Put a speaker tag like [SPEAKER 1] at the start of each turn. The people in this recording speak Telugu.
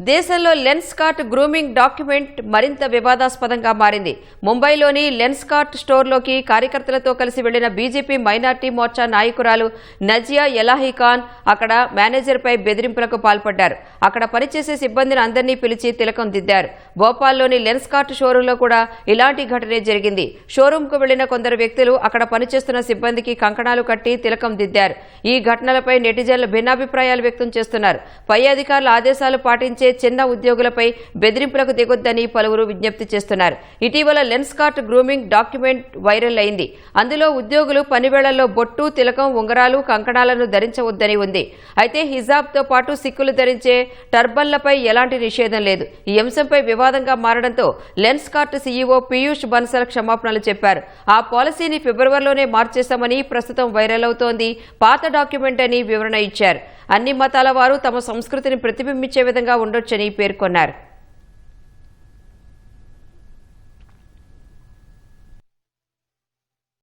[SPEAKER 1] దేశంలో లెన్స్కార్ట్ గ్రూమింగ్ డాక్యుమెంట్ మరింత వివాదాస్పదంగా మారింది. ముంబైలోని లెన్స్కార్ట్ స్టోర్లోకి కార్యకర్తలతో కలిసి వెళ్లిన బీజేపీ మైనార్టీ మోర్చా నాయకురాలు నజియా ఎలాహీ ఖాన్ అక్కడ మేనేజర్పై బెదిరింపులకు పాల్పడ్డారు. అక్కడ పనిచేసే సిబ్బందిని అందరినీ పిలిచి తిలకం దిద్దారు. భోపాల్లోని లెన్స్కార్ట్ షోరూంలో కూడా ఇలాంటి ఘటనే జరిగింది. షోరూంకు వెళ్లిన కొందరు వ్యక్తులు అక్కడ పనిచేస్తున్న సిబ్బందికి కంకణాలు కట్టి తిలకం దిద్దారు. ఈ ఘటనలపై నెటిజన్లు భిన్నాభిప్రాయాలు వ్యక్తం చేస్తున్నారు. పై అధికారుల ఆదేశాలు పాటించే చిన్న ఉద్యోగులపై బెదిరింపులకు దిగొద్దని పలువురు విజ్ఞప్తి చేస్తున్నారు. ఇటీవల లెన్స్కార్ట్ గ్రూమింగ్ డాక్యుమెంట్ వైరల్ అయింది. అందులో ఉద్యోగులు పనివేళల్లో బొట్టు, తిలకం, ఉంగరాలు, కంకణాలను ధరించవద్దని ఉంది. అయితే హిజాబ్తో పాటు సిక్కులు ధరించే టర్బన్లపై ఎలాంటి నిషేధం లేదు. ఈ అంశంపై వివాదంగా మారడంతో లెన్స్కార్ట్ సీఈఓ పీయూష్ బన్సల్ క్షమాపణలు చెప్పారు. ఆ పాలసీని ఫిబ్రవరిలోనే మార్చేశామని ప్రస్తుతం వైరల్ అవుతోంది పాత డాక్యుమెంట్ అని వివరణ ఇచ్చారు. అన్ని మతాల వారు తమ సంస్కృతిని ప్రతిబింబించే విధంగా ఉండొచ్చని పేర్కొన్నారు.